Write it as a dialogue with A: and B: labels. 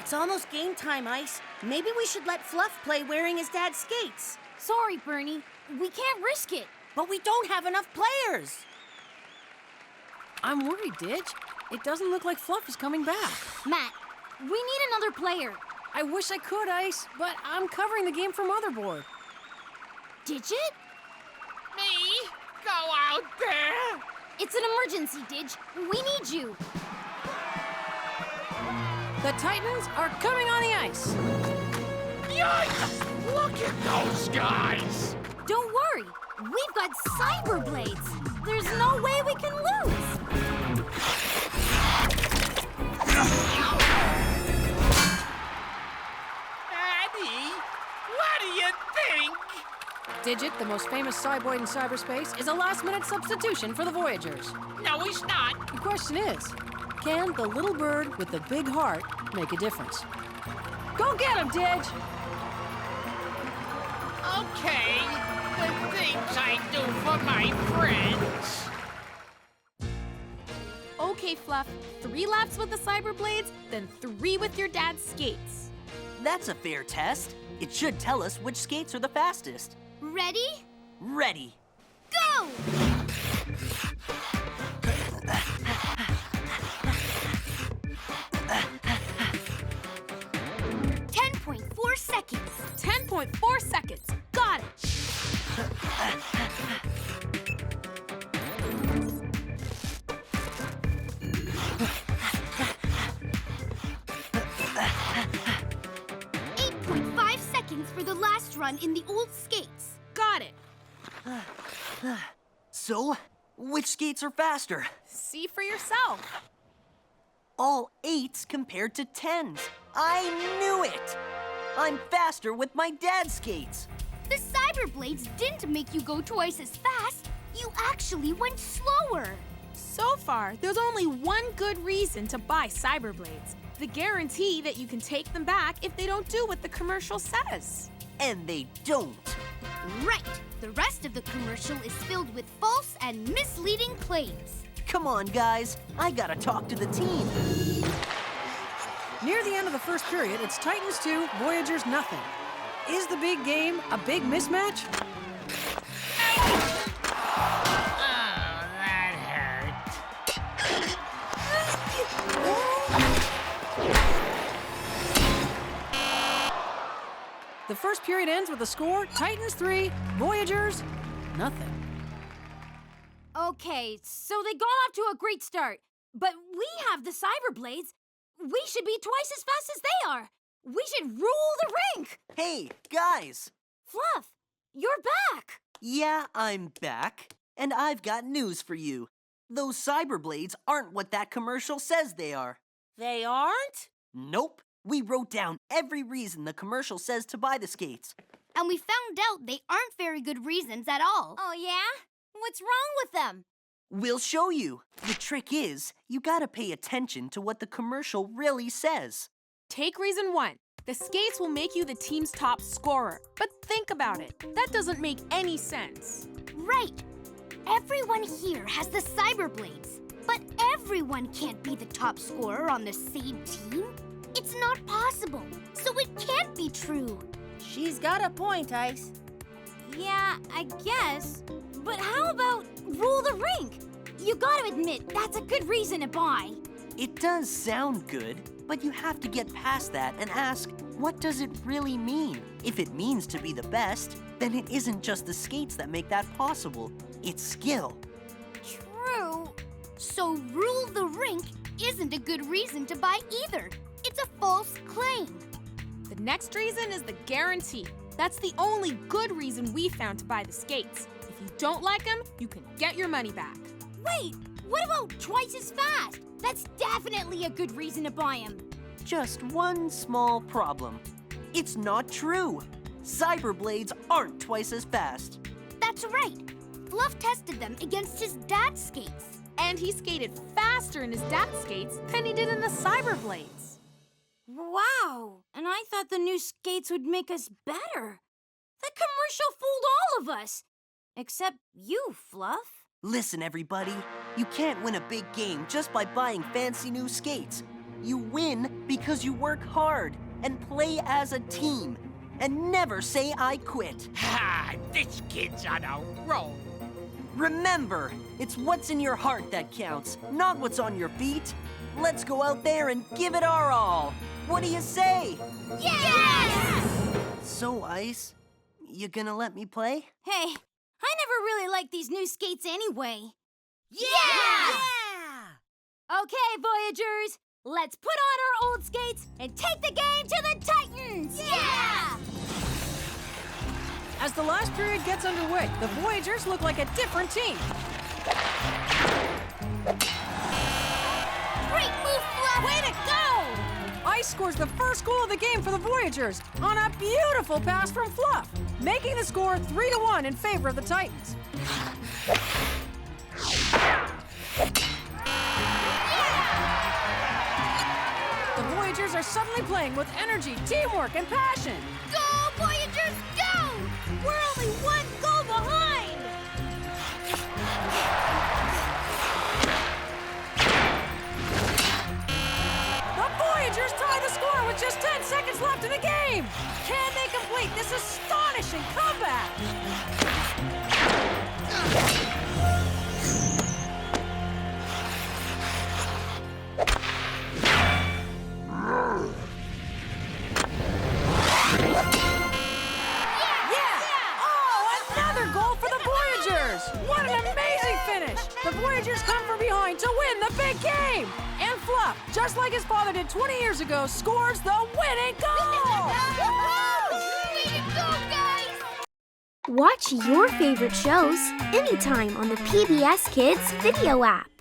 A: It's almost game time, Ice. Maybe we should let Fluff play wearing his dad's skates.
B: Sorry, Bernie. We can't risk it.
A: But we don't have enough players.
C: I'm worried, Didge. It doesn't look like Fluff is coming back.
B: Matt, we need another player.
C: I wish I could, Ice, but I'm covering the game for Motherboard.
B: Digit?
D: Me? Go out there?
B: It's an emergency, Didge. We need you.
C: The Titans are coming on the ice.
D: Yikes! Look at those guys!
B: Don't worry. We've got cyber blades. There's no way we can lose.
D: Daddy, what do you think?
C: Digit, the most famous cyborg in cyberspace, is a last-minute substitution for the Voyagers.
D: No, he's not.
C: The question is, can the little bird with the big heart make a difference? Go get him, Didge!
D: Okay, the things I do for my friends.
E: Okay, Fluff. 3 laps with the cyber blades, then 3 with your dad's skates.
F: That's a fair test. It should tell us which skates are the fastest.
B: Ready?
F: Ready.
B: Go! .4 seconds.
E: 10.4 seconds. Got it.
B: .5 seconds for the last run in the old skates.
E: Got it.
F: So, which skates are faster?
E: See for yourself.
F: All 8s compared to 10s. I knew it! I'm faster with my dad's skates.
B: The cyber blades didn't make you go twice as fast. You actually went slower.
E: So far, there's only one good reason to buy cyber blades. The guarantee that you can take them back if they don't do what the commercial says.
F: And they don't.
B: Right. The rest of the commercial is filled with false and misleading claims.
F: Come on, guys. I gotta talk to the team.
C: Near the end of the first period, it's Titans 2, Voyagers nothing. Is the big game a big mismatch?
D: Oh, that hurt.
C: The first period ends with the score, Titans 3, Voyagers nothing.
B: Okay, so they got off to a great start. But we have the cyber blades. We should be twice as fast as they are. We should rule the rink.
F: Hey, guys.
B: Fluff, you're back.
F: Yeah, I'm back. And I've got news for you. Those cyber blades aren't what that commercial says they are.
A: They aren't?
F: Nope. We wrote down every reason the commercial says to buy the skates.
B: And we found out they aren't very good reasons at all. Oh, yeah? What's wrong with them?
F: We'll show you. The trick is, you gotta pay attention to what the commercial really says.
E: Take reason 1. The skates will make you the team's top scorer. But think about it. That doesn't make any sense.
B: Right. Everyone here has the cyber blades. But everyone can't be the top scorer on the same team. It's not possible. So it can't be true.
A: She's got a point, Ice.
B: Yeah, I guess. But how about rule the rink? You gotta admit, that's a good reason to buy.
F: It does sound good, but you have to get past that and ask, what does it really mean? If it means to be the best, then it isn't just the skates that make that possible. It's skill.
B: True. So rule the rink isn't a good reason to buy either. It's a false claim.
E: The next reason is the guarantee. That's the only good reason we found to buy the skates. If you don't like them, you can get your money back.
B: Wait, what about twice as fast? That's definitely a good reason to buy them.
F: Just one small problem. It's not true. Cyberblades aren't twice as fast.
B: That's right. Fluff tested them against his dad's skates.
E: And he skated faster in his dad's skates than he did in the cyber blades.
B: Wow, and I thought the new skates would make us better. The commercial fooled all of us. Except you, Fluff.
F: Listen, everybody. You can't win a big game just by buying fancy new skates. You win because you work hard and play as a team. And never say I quit.
D: Ha! This kid's on a roll.
F: Remember, it's what's in your heart that counts, not what's on your feet. Let's go out there and give it our all. What do you say?
B: Yes!
F: So, Ice, you gonna let me play?
B: Hey, I never really liked these new skates anyway.
A: Yeah!
B: Okay, Voyagers, let's put on our old skates and take the game to the Titans! Yeah!
C: As the last period gets underway, the Voyagers look like a different team.
B: Great move, Fluff!
C: Way to go! Ice scores the first goal of the game for the Voyagers on a beautiful pass from Fluff, making the score 3-1 in favor of the Titans. The Voyagers are suddenly playing with energy, teamwork, and passion.
B: Go, Voyagers, go! We're only one goal behind!
C: The Voyagers tie the score with just 10 seconds left in the game. Can they complete this astonishing comeback? What an amazing finish! The Voyagers come from behind to win the big game! And Fluff, just like his father did 20 years ago, scores the winning goal!
B: Way to go, guys!
G: Watch your favorite shows anytime on the PBS Kids video app.